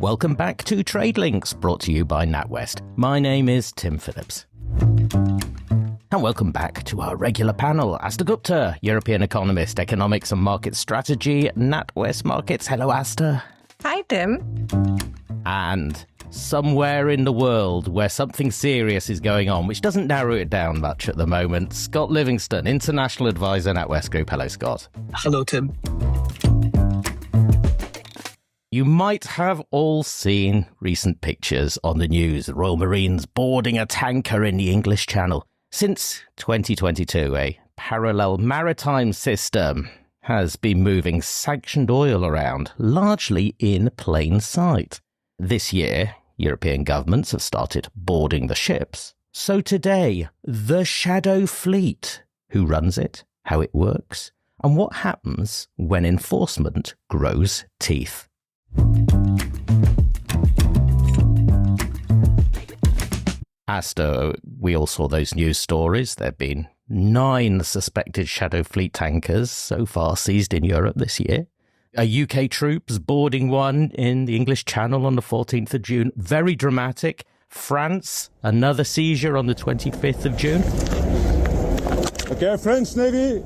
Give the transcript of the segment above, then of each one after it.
welcome back to Trade Links, brought to you by NatWest. My name is Tim Phillips. And welcome back to our regular panel. Aastha Gupta, European economist, economics and market strategy, NatWest Markets. Hello, Aastha. Hi, Tim. And somewhere in the world where something serious is going on, which doesn't narrow it down much at the moment, Scott Livingstone, International Advisor, NatWest Group. Hello, Scott. Hello, Tim. You might have all seen recent pictures on the news. The Royal Marines boarding a tanker in the English Channel. Since 2022, a parallel maritime system has been moving sanctioned oil around, largely in plain sight. This year, European governments have started boarding the ships. So today, the shadow fleet. Who runs it? How it works? And what happens when enforcement grows teeth? Aastha, we all saw those news stories. There have been 9 suspected shadow fleet tankers so far seized in Europe this year. UK troops boarding one in the English Channel on the 14th of June. Very dramatic. France, another seizure on the 25th of June. Okay, French Navy.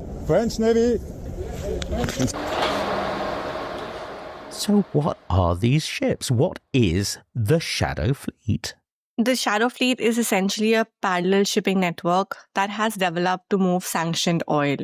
So what are these ships? What is the shadow fleet? The shadow fleet is essentially a parallel shipping network that has developed to move sanctioned oil.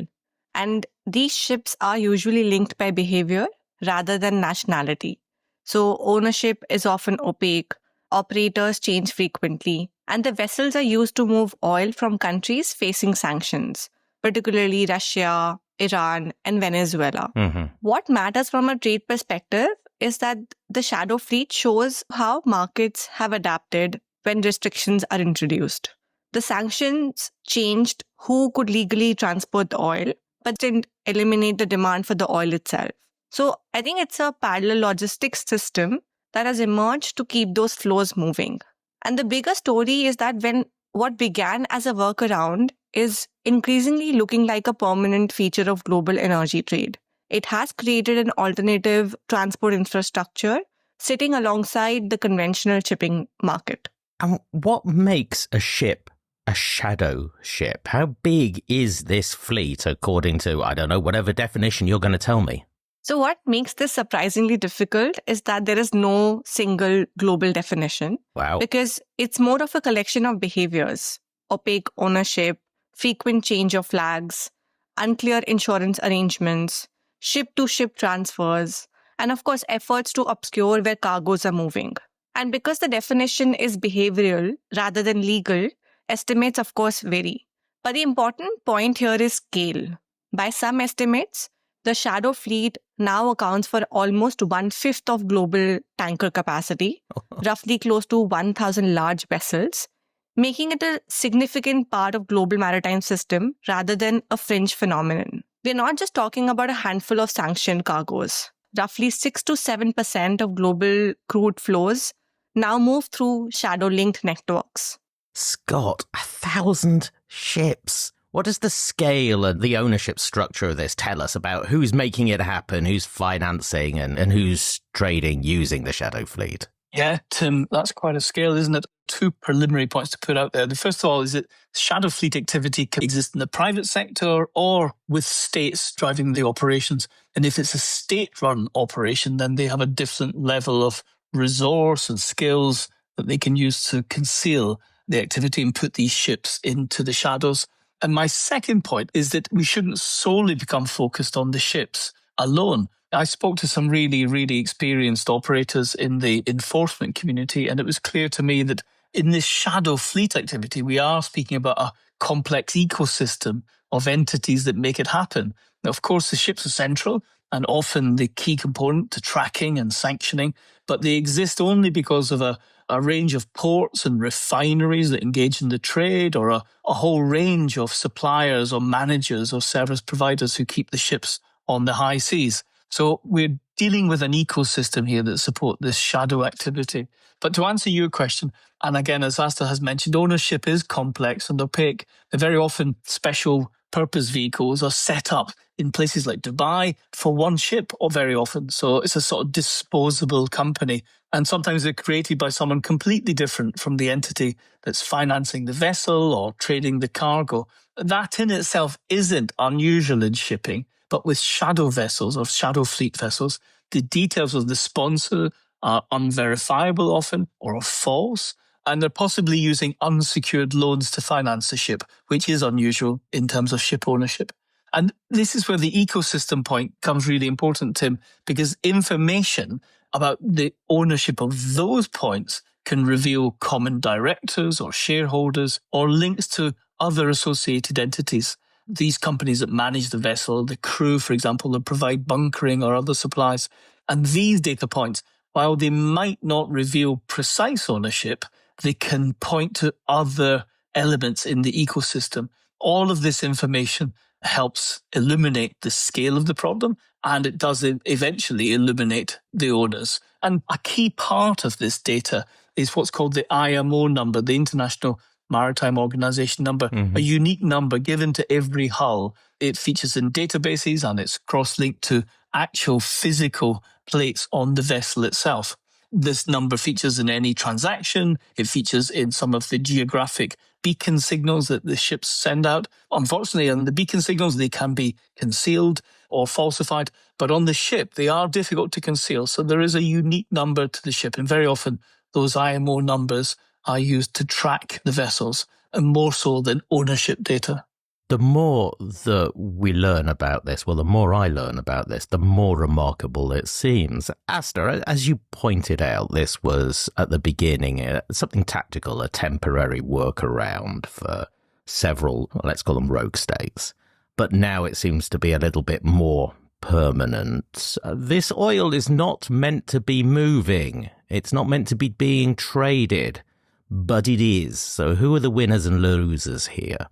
And these ships are usually linked by behavior rather than nationality. So ownership is often opaque, operators change frequently, and the vessels are used to move oil from countries facing sanctions, particularly Russia, Iran, and Venezuela. What matters from a trade perspective is that the shadow fleet shows how markets have adapted when restrictions are introduced. The sanctions changed who could legally transport the oil, but didn't eliminate the demand for the oil itself. So I think it's a parallel logistics system that has emerged to keep those flows moving. And the bigger story is that when what began as a workaround is increasingly looking like a permanent feature of global energy trade. It has created an alternative transport infrastructure sitting alongside the conventional shipping market. And what makes a ship a shadow ship? How big is this fleet according to, I don't know, whatever definition you're going to tell me? So what makes this surprisingly difficult is that there is no single global definition. Wow. Because it's more of a collection of behaviors, opaque ownership, frequent change of flags, unclear insurance arrangements, ship-to-ship transfers, and of course efforts to obscure where cargoes are moving. And because the definition is behavioral rather than legal, estimates of course vary. But the important point here is scale. By some estimates, the shadow fleet now accounts for almost 1/5 of global tanker capacity, roughly close to 1,000 large vessels, making it a significant part of global maritime system rather than a fringe phenomenon. We're not just talking about a handful of sanctioned cargoes. Roughly 6 to 7% of global crude flows now move through shadow-linked networks. Scott, 1,000 ships. What does the scale and the ownership structure of this tell us about who's making it happen, who's financing and who's trading using the shadow fleet? Yeah, Tim, that's quite a scale, isn't it? 2 preliminary points to put out there. The first of all is that shadow fleet activity can exist in the private sector or with states driving the operations. And if it's a state-run operation, then they have a different level of resource and skills that they can use to conceal the activity and put these ships into the shadows. And my second point is that we shouldn't solely become focused on the ships alone. I spoke to some really, really experienced operators in the enforcement community, and it was clear to me that in this shadow fleet activity, we are speaking about a complex ecosystem of entities that make it happen. Now, of course, the ships are central and often the key component to tracking and sanctioning, but they exist only because of a range of ports and refineries that engage in the trade, or a whole range of suppliers or managers or service providers who keep the ships on the high seas. So we're dealing with an ecosystem here that support this shadow activity. But to answer your question, and again, as Aastha has mentioned, ownership is complex and opaque. They're very often special purpose vehicles are set up in places like Dubai for one ship, or very often. So it's a sort of disposable company. And sometimes they're created by someone completely different from the entity that's financing the vessel or trading the cargo. That in itself isn't unusual in shipping, but with shadow vessels or shadow fleet vessels, the details of the sponsor are unverifiable often or are false, and they're possibly using unsecured loans to finance the ship, which is unusual in terms of ship ownership. And this is where the ecosystem point comes really important, Tim, because information about the ownership of those points can reveal common directors or shareholders or links to other associated entities. These companies that manage the vessel, the crew, for example, that provide bunkering or other supplies. And these data points, while they might not reveal precise ownership, they can point to other elements in the ecosystem. All of this information helps illuminate the scale of the problem, and it does eventually illuminate the owners. And a key part of this data is what's called the IMO number, the International Maritime Organization number, a unique number given to every hull. It features in databases and it's cross-linked to actual physical plates on the vessel itself. This number features in any transaction. It features in some of the geographic beacon signals that the ships send out. Unfortunately, on the beacon signals, they can be concealed or falsified, but on the ship, they are difficult to conceal. So there is a unique number to the ship, and very often those IMO numbers are used to track the vessels, and more so than ownership data. The more that we learn about this, well, the more I learn about this, the more remarkable it seems. Aastha, as you pointed out, this was at the beginning something tactical, a temporary workaround for several, let's call them rogue states. But now it seems to be a little bit more permanent. This oil is not meant to be moving. It's not meant to be being traded, but it is. So who are the winners and losers here?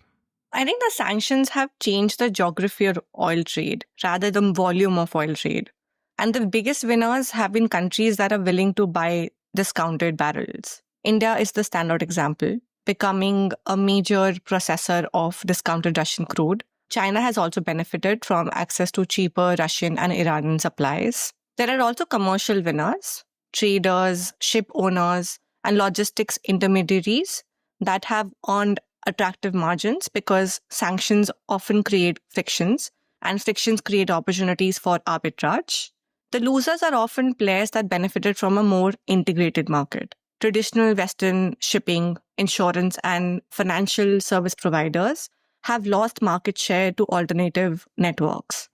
I think the sanctions have changed the geography of oil trade rather than volume of oil trade. And the biggest winners have been countries that are willing to buy discounted barrels. India is the standout example, becoming a major processor of discounted Russian crude. China has also benefited from access to cheaper Russian and Iranian supplies. There are also commercial winners, traders, ship owners, and logistics intermediaries that have earned attractive margins because sanctions often create frictions, and frictions create opportunities for arbitrage. The losers are often players that benefited from a more integrated market. Traditional Western shipping, insurance, and financial service providers have lost market share to alternative networks.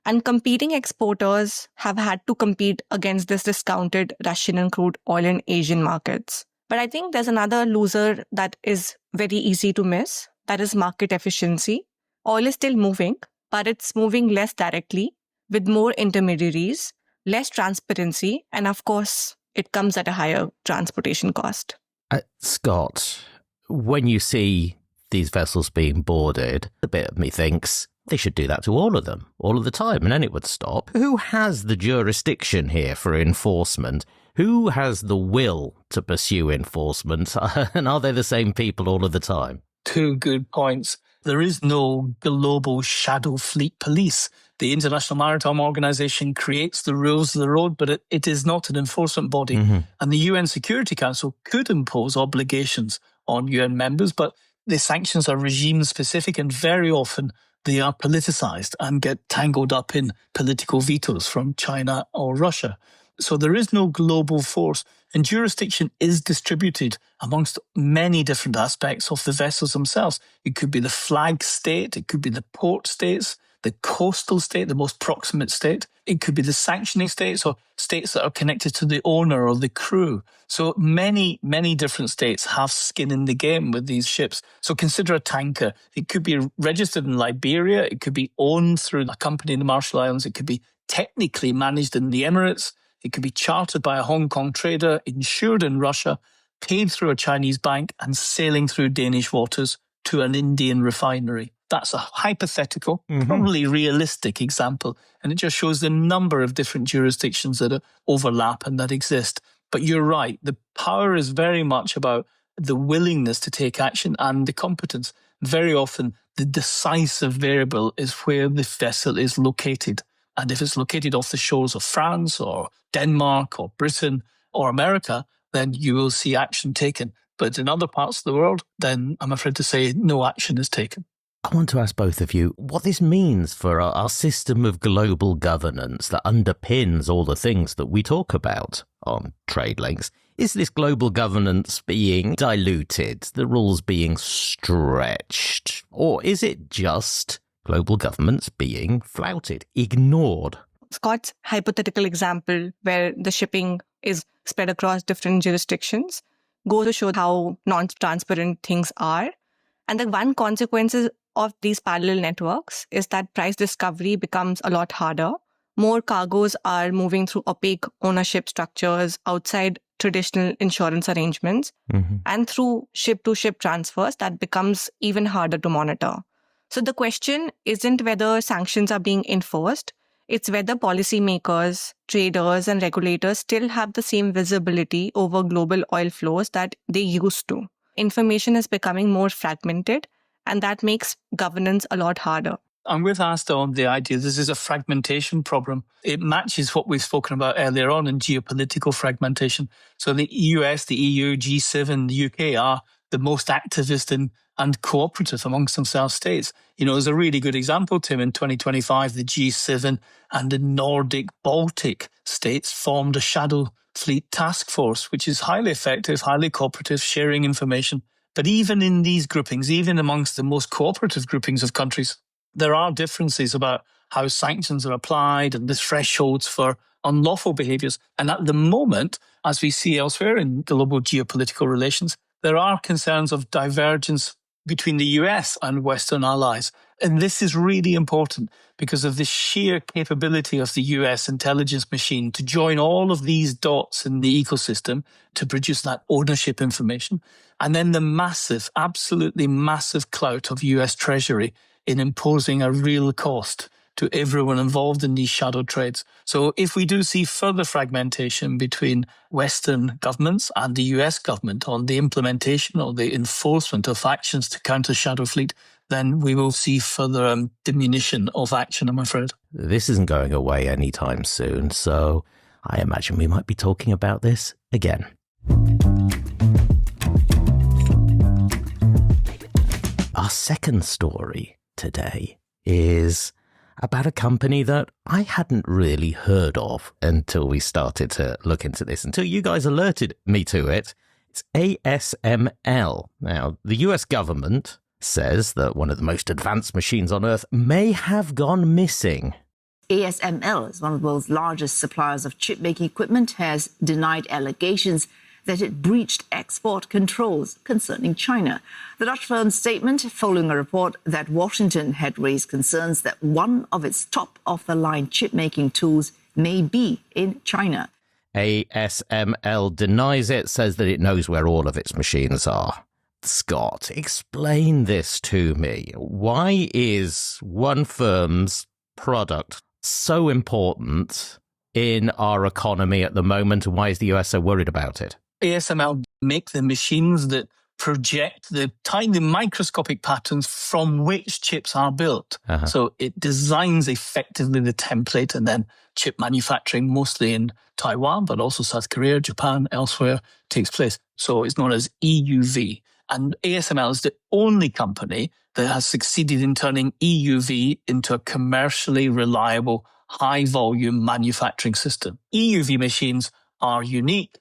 And competing exporters have had to compete against this discounted Russian and crude oil in Asian markets. But I think there's another loser that is very easy to miss. That is market efficiency. Oil is still moving, but it's moving less directly with more intermediaries, less transparency, and of course, it comes at a higher transportation cost. Scott, when you see these vessels being boarded, a bit of me thinks they should do that to all of them, all of the time, and then it would stop. Who has the jurisdiction here for enforcement? Who has the will to pursue enforcement? And are they the same people all of the time? Two good points. There is no global shadow fleet police. The International Maritime Organization creates the rules of the road, but it is not an enforcement body. And the UN Security Council could impose obligations on UN members, but the sanctions are regime-specific, and very often they are politicized and get tangled up in political vetoes from China or Russia. So there is no global force, and jurisdiction is distributed amongst many different aspects of the vessels themselves. It could be the flag state, it could be the port states, the coastal state, the most proximate state. It could be the sanctioning states or states that are connected to the owner or the crew. So many, many different states have skin in the game with these ships. So consider a tanker. It could be registered in Liberia. It could be owned through a company in the Marshall Islands. It could be technically managed in the Emirates. It could be chartered by a Hong Kong trader, insured in Russia, paid through a Chinese bank, and sailing through Danish waters to an Indian refinery. That's a hypothetical, probably realistic example. And it just shows the number of different jurisdictions that overlap and that exist. But you're right, the power is very much about the willingness to take action and the competence. Very often, The decisive variable is where the vessel is located. And if it's located off the shores of France or Denmark or Britain or America, then you will see action taken. But in other parts of the world, then I'm afraid to say no action is taken. I want to ask both of you what this means for our system of global governance that underpins all the things that we talk about on trade links. Is this global governance being diluted, the rules being stretched, or is it just global governments being flouted, ignored? Scott's hypothetical example, where the shipping is spread across different jurisdictions, goes to show how non-transparent things are. And the one consequence of these parallel networks is that price discovery becomes a lot harder. More cargoes are moving through opaque ownership structures outside traditional insurance arrangements, and through ship-to-ship transfers that becomes even harder to monitor. So the question isn't whether sanctions are being enforced, it's whether policymakers, traders, and regulators still have the same visibility over global oil flows that they used to. Information is becoming more fragmented, and that makes governance a lot harder. I'm with Aastha on the idea this is a fragmentation problem. It matches what we've spoken about earlier on in geopolitical fragmentation. So the US, the EU, G7, the UK are the most activist and cooperative amongst themselves states. You know, there's a really good example, Tim, in 2025, the G7 and the Nordic Baltic states formed a shadow fleet task force, which is highly effective, highly cooperative, sharing information. But even in these groupings, even amongst the most cooperative groupings of countries, there are differences about how sanctions are applied and the thresholds for unlawful behaviours. And at the moment, as we see elsewhere in global geopolitical relations, there are concerns of divergence between the US and Western allies. And this is really important because of the sheer capability of the US intelligence machine to join all of these dots in the ecosystem to produce that ownership information. And then the massive, absolutely massive clout of US Treasury in imposing a real cost to everyone involved in these shadow trades. So if we do see further fragmentation between Western governments and the US government on the implementation or the enforcement of actions to counter shadow fleet, then we will see further diminution of action, I'm afraid. This isn't going away anytime soon, so I imagine we might be talking about this again. Our second story today is about a company that I hadn't really heard of until we started to look into this, until you guys alerted me to it. It's ASML. Now, the US government says that one of the most advanced machines on Earth may have gone missing. ASML is one of the world's largest suppliers of chip-making equipment, has denied allegations that it breached export controls concerning China. The Dutch firm's statement following a report that Washington had raised concerns that one of its top-of-the-line chip-making tools may be in China. ASML denies it, says that it knows where all of its machines are. Scott, explain this to me. Why is one firm's product so important in our economy at the moment, and why is the US so worried about it? ASML make the machines that project the tiny microscopic patterns from which chips are built. So it designs effectively the template, and then chip manufacturing, mostly in Taiwan, but also South Korea, Japan, elsewhere, takes place. So it's known as EUV. And ASML is the only company that has succeeded in turning EUV into a commercially reliable, high-volume manufacturing system. EUV machines are unique.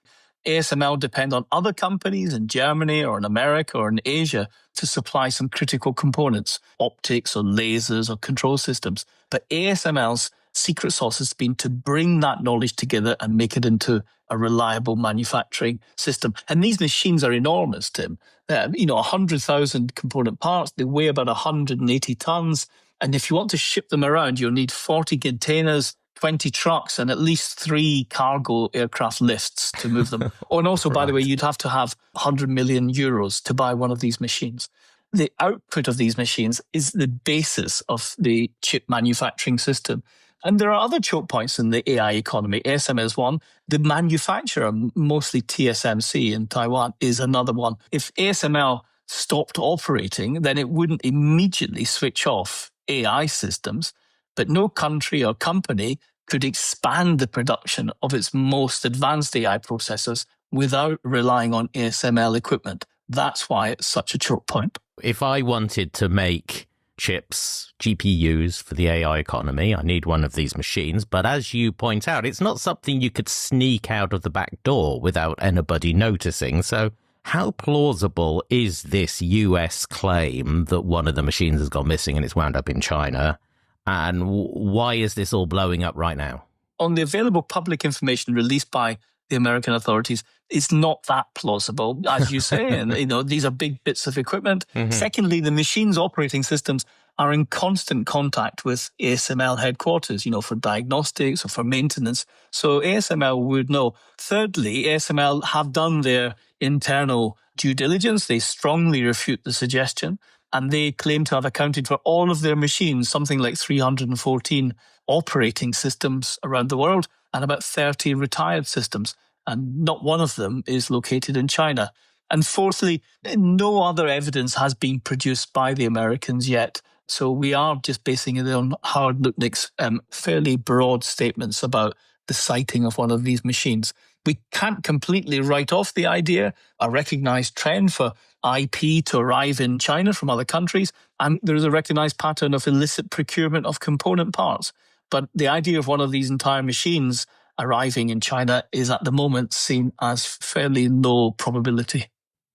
ASML depend on other companies in Germany or in America or in Asia to supply some critical components, optics or lasers or control systems. But ASML's secret sauce has been to bring that knowledge together and make it into a reliable manufacturing system. And these machines are enormous, Tim. 100,000 component parts. They weigh about 180 tons. And if you want to ship them around, you'll need 40 containers, 20 trucks, and at least 3 cargo aircraft lifts to move them. And also, by the way, you'd have to have 100 million euros to buy one of these machines. The output of these machines is the basis of the chip manufacturing system. And there are other choke points in the AI economy. ASML is one. The manufacturer, mostly TSMC in Taiwan, is another one. If ASML stopped operating, then it wouldn't immediately switch off AI systems. But no country or company could expand the production of its most advanced AI processors without relying on ASML equipment. That's why it's such a choke point. If I wanted to make chips, GPUs for the AI economy, I need one of these machines. But as you point out, it's not something you could sneak out of the back door without anybody noticing. So how plausible is this US claim that one of the machines has gone missing and it's wound up in China? And why is this all blowing up right now? On the available public information released by the American authorities, it's not that plausible, as you say. And, these are big bits of equipment. Mm-hmm. Secondly, the machine's operating systems are in constant contact with ASML headquarters, for diagnostics or for maintenance. So ASML would know. Thirdly, ASML have done their internal due diligence. They strongly refute the suggestion. And they claim to have accounted for all of their machines, something like 314 operating systems around the world and about 30 retired systems. And not one of them is located in China. And fourthly, no other evidence has been produced by the Americans yet. So we are just basing it on Howard Lutnick's fairly broad statements about the sighting of one of these machines. We can't completely write off the idea, a recognized trend for IP to arrive in China from other countries, and there is a recognized pattern of illicit procurement of component parts. But the idea of one of these entire machines arriving in China is at the moment seen as fairly low probability.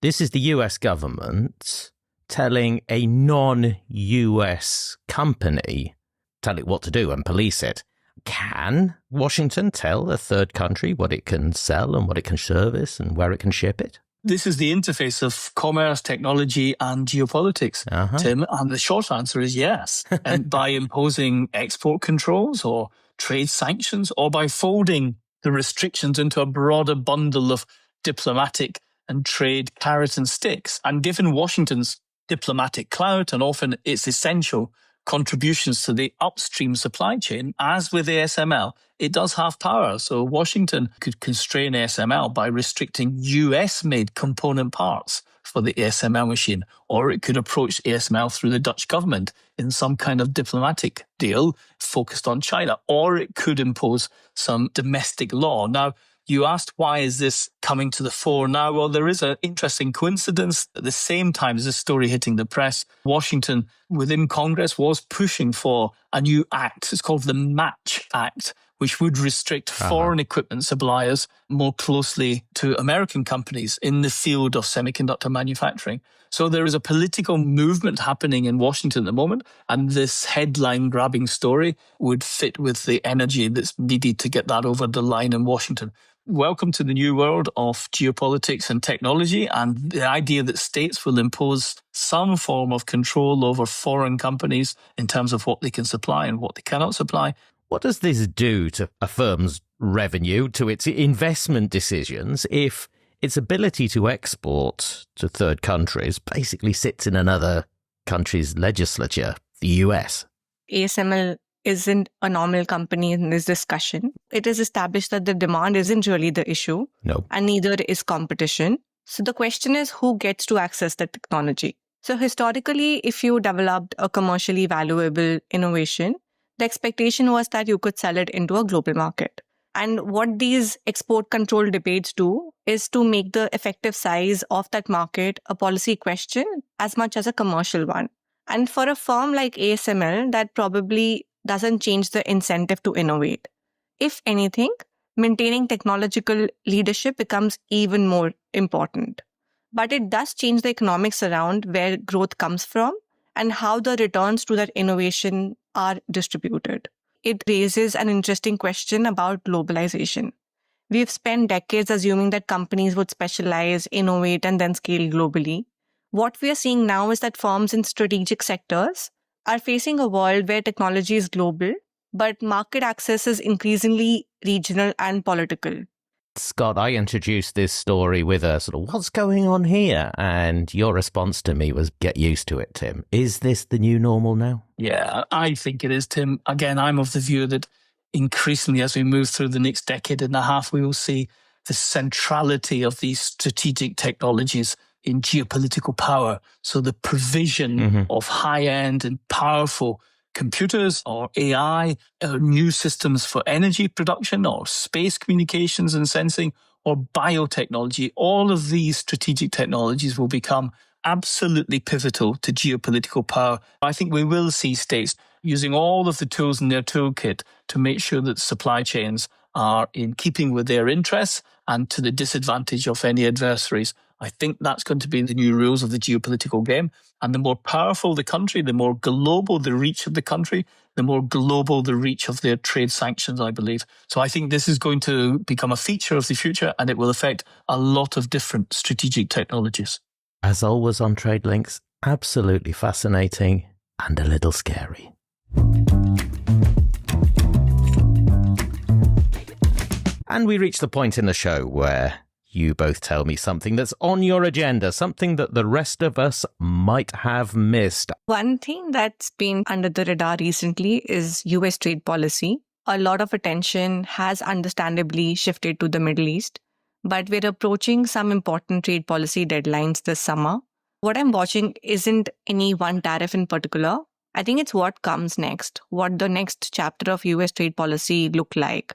This is the US government telling a non-US company, tell it what to do and police it. Can Washington tell a third country what it can sell and what it can service and where it can ship it? This is the interface of commerce, technology, and geopolitics, Tim. And the short answer is yes. And by imposing export controls or trade sanctions, or by folding the restrictions into a broader bundle of diplomatic and trade carrot and sticks. And given Washington's diplomatic clout and often its essential contributions to the upstream supply chain, as with ASML, it does have power. So Washington could constrain ASML by restricting US-made component parts for the ASML machine, or it could approach ASML through the Dutch government in some kind of diplomatic deal focused on China, or it could impose some domestic law. Now, you asked, why is this coming to the fore now? Well, there is an interesting coincidence. At the same time as this story hitting the press, Washington, within Congress, was pushing for a new act. It's called the Match Act, which would restrict foreign equipment suppliers more closely to American companies in the field of semiconductor manufacturing. So there is a political movement happening in Washington at the moment, and this headline-grabbing story would fit with the energy that's needed to get that over the line in Washington. Welcome to the new world of geopolitics and technology, and the idea that states will impose some form of control over foreign companies in terms of what they can supply and what they cannot supply. What does this do to a firm's revenue, to its investment decisions, if its ability to export to third countries basically sits in another country's legislature, the US? ASML isn't a normal company in this discussion. It is established that the demand isn't really the issue. No. And neither is competition. So the question is, who gets to access the technology? So historically, if you developed a commercially valuable innovation, the expectation was that you could sell it into a global market. And what these export control debates do is to make the effective size of that market a policy question as much as a commercial one. And for a firm like ASML, that probably doesn't change the incentive to innovate. If anything, maintaining technological leadership becomes even more important. But it does change the economics around where growth comes from and how the returns to that innovation are distributed. It raises an interesting question about globalization. We've spent decades assuming that companies would specialize, innovate, and then scale globally. What we are seeing now is that firms in strategic sectors are facing a world where technology is global, but market access is increasingly regional and political. Scott, I introduced this story with a sort of, what's going on here? And your response to me was, get used to it, Tim. Is this the new normal now? Yeah, I think it is, Tim. Again, I'm of the view that increasingly as we move through the next decade and a half, we will see the centrality of these strategic technologies in geopolitical power. So the provision of high-end and powerful computers or AI, new systems for energy production or space communications and sensing or biotechnology, all of these strategic technologies will become absolutely pivotal to geopolitical power. I think we will see states using all of the tools in their toolkit to make sure that supply chains are in keeping with their interests and to the disadvantage of any adversaries. I think that's going to be the new rules of the geopolitical game. And the more powerful the country, the more global the reach of the country, the more global the reach of their trade sanctions, I believe. So I think this is going to become a feature of the future, and it will affect a lot of different strategic technologies. As always on Trade Links, absolutely fascinating and a little scary. And we reach the point in the show where you both tell me something that's on your agenda, something that the rest of us might have missed. One thing that's been under the radar recently is US trade policy. A lot of attention has understandably shifted to the Middle East, but we're approaching some important trade policy deadlines this summer. What I'm watching isn't any one tariff in particular. I think it's what comes next, what the next chapter of US trade policy look like.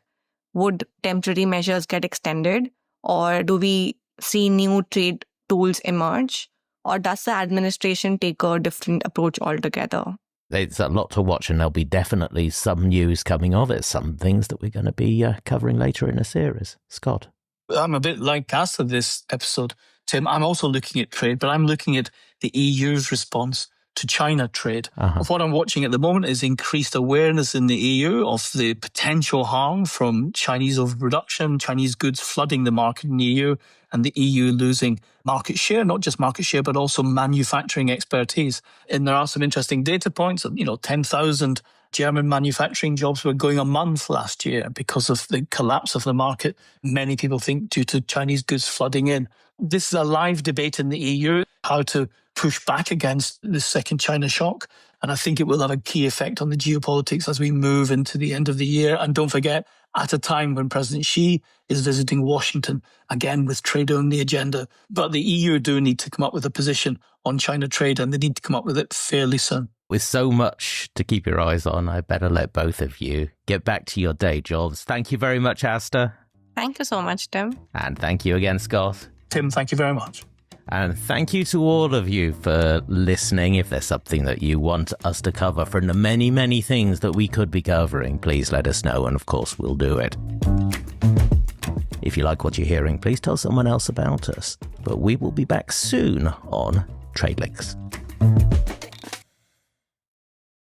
Would temporary measures get extended? Or do we see new trade tools emerge? Or does the administration take a different approach altogether? There's a lot to watch, and there'll be definitely some news coming of it, some things that we're going to be covering later in the series. Scott? I'm a bit like Aastha this episode, Tim. I'm also looking at trade, but I'm looking at the EU's response to China trade. What I'm watching at the moment is increased awareness in the EU of the potential harm from Chinese overproduction, Chinese goods flooding the market in the EU, and the EU losing market share, not just market share, but also manufacturing expertise. And there are some interesting data points. 10,000 German manufacturing jobs were going a month last year because of the collapse of the market. Many people think due to Chinese goods flooding in. This is a live debate in the EU, how to push back against the second China shock. And I think it will have a key effect on the geopolitics as we move into the end of the year. And don't forget, at a time when President Xi is visiting Washington, again with trade on the agenda. But the EU do need to come up with a position on China trade, and they need to come up with it fairly soon. With so much to keep your eyes on, I better let both of you get back to your day jobs. Thank you very much, Aastha. Thank you so much, Tim. And thank you again, Scott. Tim, thank you very much. And thank you to all of you for listening. If there's something that you want us to cover from the many, many things that we could be covering, please let us know, and of course we'll do it. If you like what you're hearing, please tell someone else about us. But we will be back soon on Trade Links.